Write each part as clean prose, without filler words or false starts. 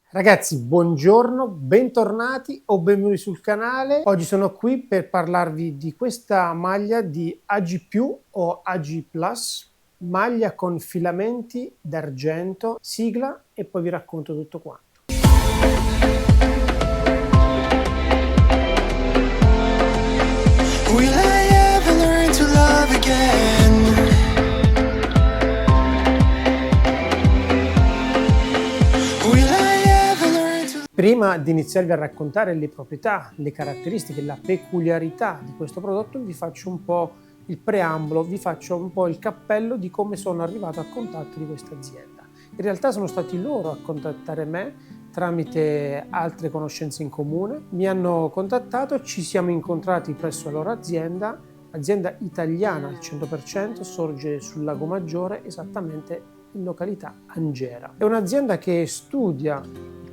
Ragazzi, buongiorno, bentornati o benvenuti sul canale. Oggi sono qui per parlarvi di questa maglia di AG+ o AG+, maglia con filamenti d'argento, sigla e poi vi racconto tutto quanto. Will I ever learn to love again? Will I ever learn to... Prima di iniziarvi a raccontare le proprietà, le caratteristiche, la peculiarità di questo prodotto, vi faccio un po' il preambolo, vi faccio un po' il cappello di come sono arrivato a contatto di questa azienda. In realtà sono stati loro a contattare me tramite altre conoscenze in comune. Mi hanno contattato, ci siamo incontrati presso la loro azienda italiana al 100%, sorge sul Lago Maggiore, esattamente in località Angera. È un'azienda che studia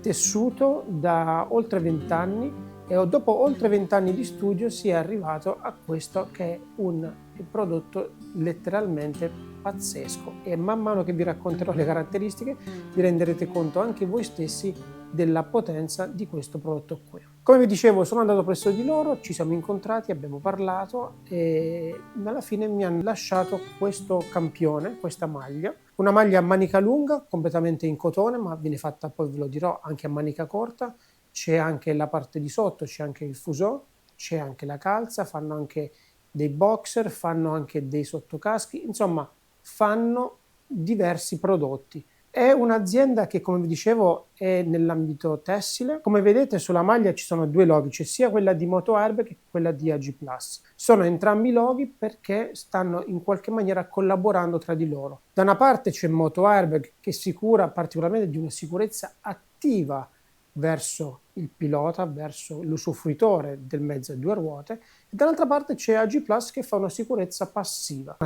tessuto da oltre 20 anni e dopo oltre 20 anni di studio si è arrivato a questo che è un prodotto letteralmente pazzesco, e man mano che vi racconterò le caratteristiche vi renderete conto anche voi stessi della potenza di questo prodotto qui. Come vi dicevo, sono andato presso di loro, ci siamo incontrati, abbiamo parlato e alla fine mi hanno lasciato questo campione, questa maglia, una maglia a manica lunga completamente in cotone, ma viene fatta, poi ve lo dirò, anche a manica corta. C'è anche la parte di sotto, c'è anche il fuseau, c'è anche la calza, fanno anche dei boxer, fanno anche dei sottocaschi, insomma fanno diversi prodotti. È un'azienda che, come vi dicevo, è nell'ambito tessile. Come vedete sulla maglia ci sono due loghi, c'è sia quella di Moto Airbag che quella di AG+. Sono entrambi loghi perché stanno in qualche maniera collaborando tra di loro. Da una parte c'è Moto Airbag che si cura particolarmente di una sicurezza attiva verso il pilota, verso l'usufruitore del mezzo a due ruote, e dall'altra parte c'è AG+ che fa una sicurezza passiva.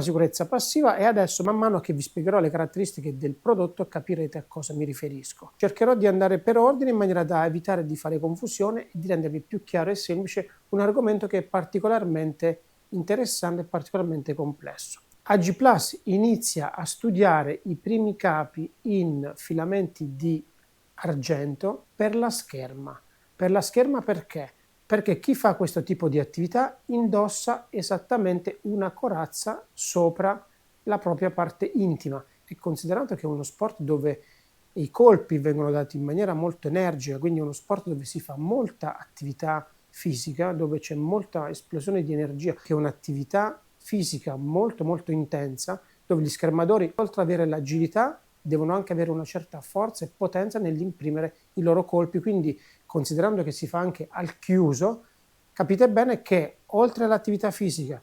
E adesso, man mano che vi spiegherò le caratteristiche del prodotto, capirete a cosa mi riferisco. Cercherò di andare per ordine in maniera da evitare di fare confusione e di rendervi più chiaro e semplice un argomento che è particolarmente interessante e particolarmente complesso. AG+ inizia a studiare i primi capi in filamenti di argento per la scherma. Per la scherma perché? Perché chi fa questo tipo di attività indossa esattamente una corazza sopra la propria parte intima, e considerato che è uno sport dove i colpi vengono dati in maniera molto energica, quindi è uno sport dove si fa molta attività fisica, dove c'è molta esplosione di energia, che è un'attività fisica molto molto intensa, dove gli schermatori, oltre ad avere l'agilità, devono anche avere una certa forza e potenza nell'imprimere i loro colpi. Quindi, considerando che si fa anche al chiuso, capite bene che oltre all'attività fisica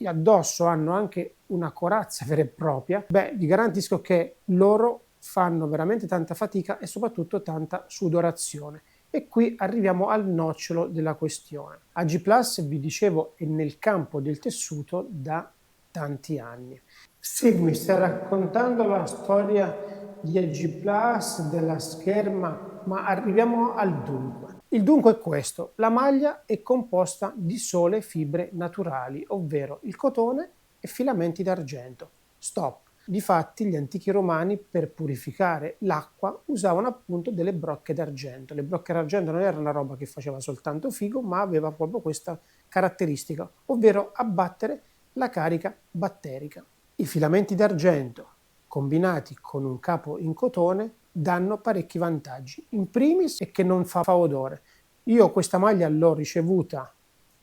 addosso hanno anche una corazza vera e propria. Vi garantisco che loro fanno veramente tanta fatica e soprattutto tanta sudorazione. E qui arriviamo al nocciolo della questione. AG+, vi dicevo, è nel campo del tessuto da tanti anni. Sì, mi sta raccontando la storia di AG+, della scherma, ma arriviamo al dunque. Il dunque è questo: la maglia è composta di sole fibre naturali, ovvero il cotone e filamenti d'argento. Stop. Difatti gli antichi romani, per purificare l'acqua, usavano appunto delle brocche d'argento. Le brocche d'argento non era una roba che faceva soltanto figo, ma aveva proprio questa caratteristica, ovvero abbattere la carica batterica. I filamenti d'argento combinati con un capo in cotone danno parecchi vantaggi. In primis è che non fa odore. Io questa maglia l'ho ricevuta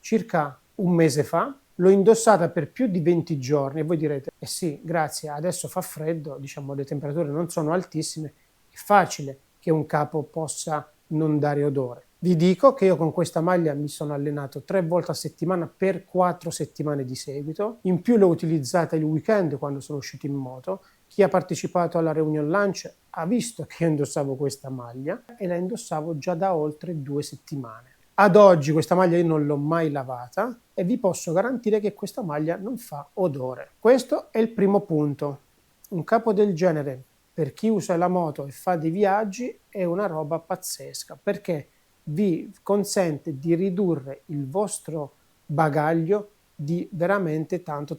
circa un mese fa, l'ho indossata per più di 20 giorni e voi direte, eh sì, grazie, adesso fa freddo, diciamo le temperature non sono altissime, è facile che un capo possa non dare odore. Vi dico che io con questa maglia mi sono allenato 3 volte a settimana per 4 settimane di seguito, in più l'ho utilizzata il weekend quando sono uscito in moto. Chi ha partecipato alla Reunion Lunch ha visto che io indossavo questa maglia e la indossavo già da oltre 2 settimane. Ad oggi questa maglia io non l'ho mai lavata e vi posso garantire che questa maglia non fa odore. Questo è il primo punto. Un capo del genere per chi usa la moto e fa dei viaggi è una roba pazzesca, perché vi consente di ridurre il vostro bagaglio di veramente tanto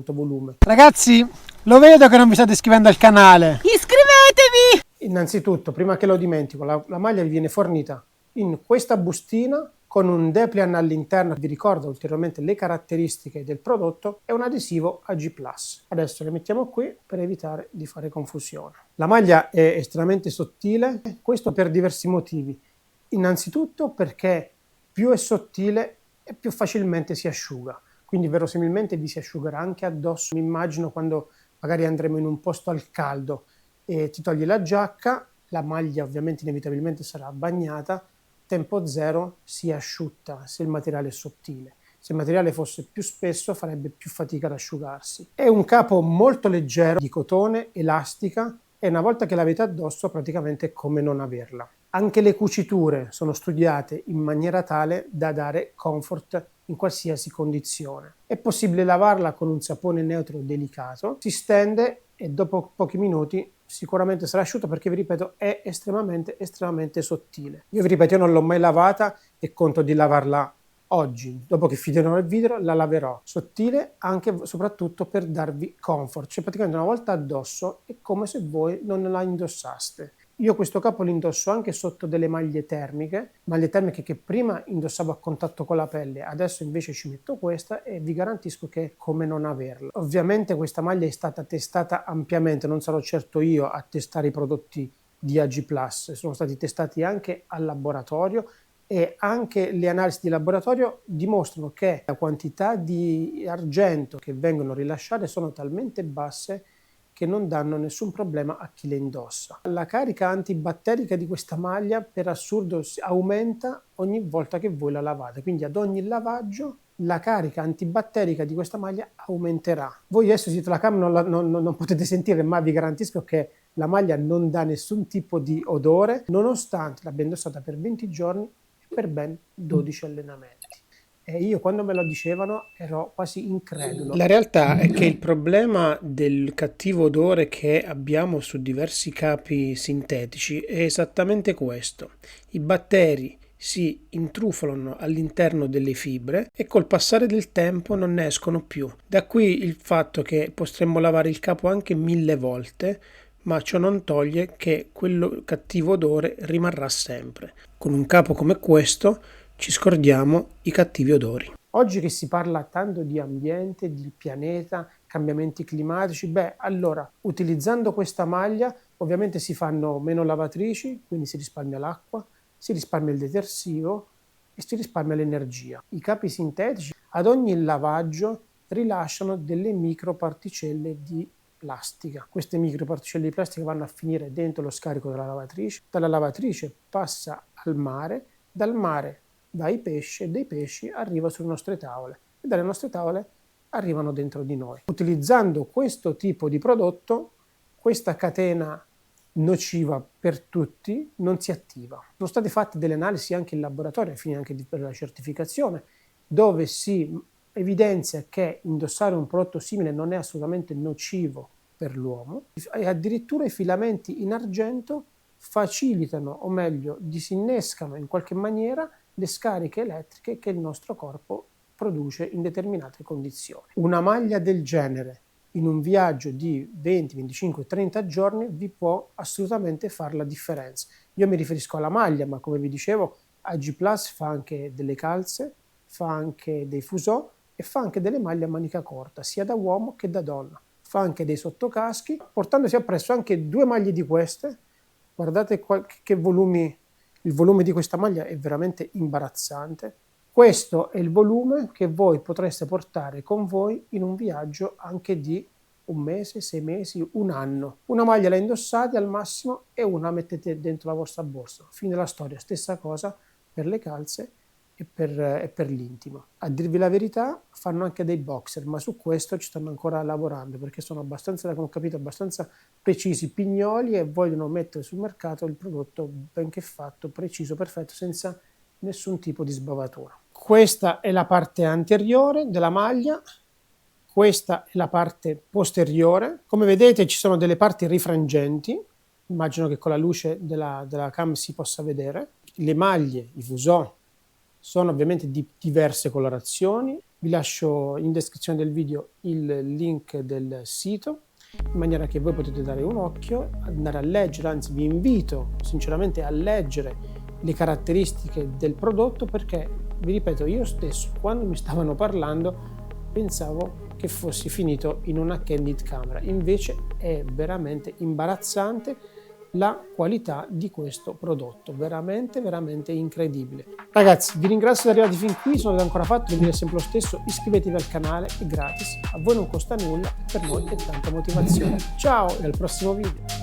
volume. Ragazzi, lo vedo che non vi state iscrivendo al canale. Iscrivetevi! Innanzitutto, prima che lo dimentico, la maglia vi viene fornita in questa bustina con un dépliant all'interno che vi ricorda ulteriormente le caratteristiche del prodotto e un adesivo AG+. Adesso le mettiamo qui per evitare di fare confusione. La maglia è estremamente sottile, questo per diversi motivi. Innanzitutto perché più è sottile e più facilmente si asciuga, quindi verosimilmente vi si asciugherà anche addosso. Mi immagino quando magari andremo in un posto al caldo e ti togli la giacca, la maglia ovviamente inevitabilmente sarà bagnata, tempo zero si asciutta se il materiale è sottile. Se il materiale fosse più spesso farebbe più fatica ad asciugarsi. È un capo molto leggero, di cotone, elastica, e una volta che l'avete addosso praticamente è come non averla. Anche le cuciture sono studiate in maniera tale da dare comfort in qualsiasi condizione. È possibile lavarla con un sapone neutro delicato, si stende e dopo pochi minuti sicuramente sarà asciutta perché, vi ripeto, è estremamente sottile. Io vi ripeto, io non l'ho mai lavata e conto di lavarla oggi. Dopo che finirò il video la laverò. Sottile anche e soprattutto per darvi comfort, cioè praticamente una volta addosso è come se voi non la indossaste. Io questo capo lo indosso anche sotto delle maglie termiche che prima indossavo a contatto con la pelle, adesso invece ci metto questa e vi garantisco che è come non averla. Ovviamente questa maglia è stata testata ampiamente, non sarò certo io a testare i prodotti di AG+, sono stati testati anche al laboratorio e anche le analisi di laboratorio dimostrano che la quantità di argento che vengono rilasciate sono talmente basse che non danno nessun problema a chi le indossa. La carica antibatterica di questa maglia per assurdo aumenta ogni volta che voi la lavate, quindi ad ogni lavaggio la carica antibatterica di questa maglia aumenterà. Voi adesso dietro la camera non potete sentire, ma vi garantisco che la maglia non dà nessun tipo di odore, nonostante l'abbia indossata per 20 giorni e per ben 12 allenamenti. E io quando me lo dicevano ero quasi incredulo. La realtà è che il problema del cattivo odore che abbiamo su diversi capi sintetici è esattamente questo. I batteri si intrufolano all'interno delle fibre e col passare del tempo non ne escono più. Da qui il fatto che potremmo lavare il capo anche 1000 volte, ma ciò non toglie che quello cattivo odore rimarrà sempre. Con un capo come questo ci scordiamo i cattivi odori. Oggi che si parla tanto di ambiente, di pianeta, cambiamenti climatici, allora utilizzando questa maglia ovviamente si fanno meno lavatrici, quindi si risparmia l'acqua, si risparmia il detersivo e si risparmia l'energia. I capi sintetici ad ogni lavaggio rilasciano delle microparticelle di plastica. Queste microparticelle di plastica vanno a finire dentro lo scarico della lavatrice, dalla lavatrice passa al mare, dal mare dai pesci e dai pesci arriva sulle nostre tavole e dalle nostre tavole arrivano dentro di noi. Utilizzando questo tipo di prodotto, questa catena nociva per tutti non si attiva. Sono state fatte delle analisi anche in laboratorio, ai fini anche per la certificazione, dove si evidenzia che indossare un prodotto simile non è assolutamente nocivo per l'uomo e addirittura i filamenti in argento facilitano, o meglio, disinnescano in qualche maniera le scariche elettriche che il nostro corpo produce in determinate condizioni. Una maglia del genere in un viaggio di 20, 25, 30 giorni vi può assolutamente fare la differenza. Io mi riferisco alla maglia, ma come vi dicevo, AG Plus fa anche delle calze, fa anche dei fusò e fa anche delle maglie a manica corta, sia da uomo che da donna. Fa anche dei sottocaschi, portandosi appresso anche 2 maglie di queste. Guardate che volumi. Il volume di questa maglia è veramente imbarazzante. Questo è il volume che voi potreste portare con voi in un viaggio anche di 1 mese, 6 mesi, 1 anno. Una maglia la indossate al massimo e una mettete dentro la vostra borsa. Fine della storia. Stessa cosa per le calze e per l'intimo. A dirvi la verità, fanno anche dei boxer, ma su questo ci stanno ancora lavorando perché sono abbastanza, come ho capito, abbastanza precisi, pignoli, e vogliono mettere sul mercato il prodotto benché fatto, preciso, perfetto, senza nessun tipo di sbavatura. Questa è la parte anteriore della maglia, questa è la parte posteriore. Come vedete ci sono delle parti rifrangenti, immagino che con la luce della cam si possa vedere. Le maglie, i fusò, sono ovviamente di diverse colorazioni. Vi lascio in descrizione del video il link del sito. in maniera che voi potete dare un occhio, andare a leggere, anzi vi invito sinceramente a leggere le caratteristiche del prodotto, perché vi ripeto, io stesso quando mi stavano parlando pensavo che fossi finito in una candid camera, invece è veramente imbarazzante la qualità di questo prodotto, veramente incredibile. Ragazzi, vi ringrazio di essere arrivati fin qui, se non l'avete ancora fatto vi direi sempre lo stesso, iscrivetevi al canale, è gratis, a voi non costa nulla, per noi è tanta motivazione. Ciao e al prossimo video.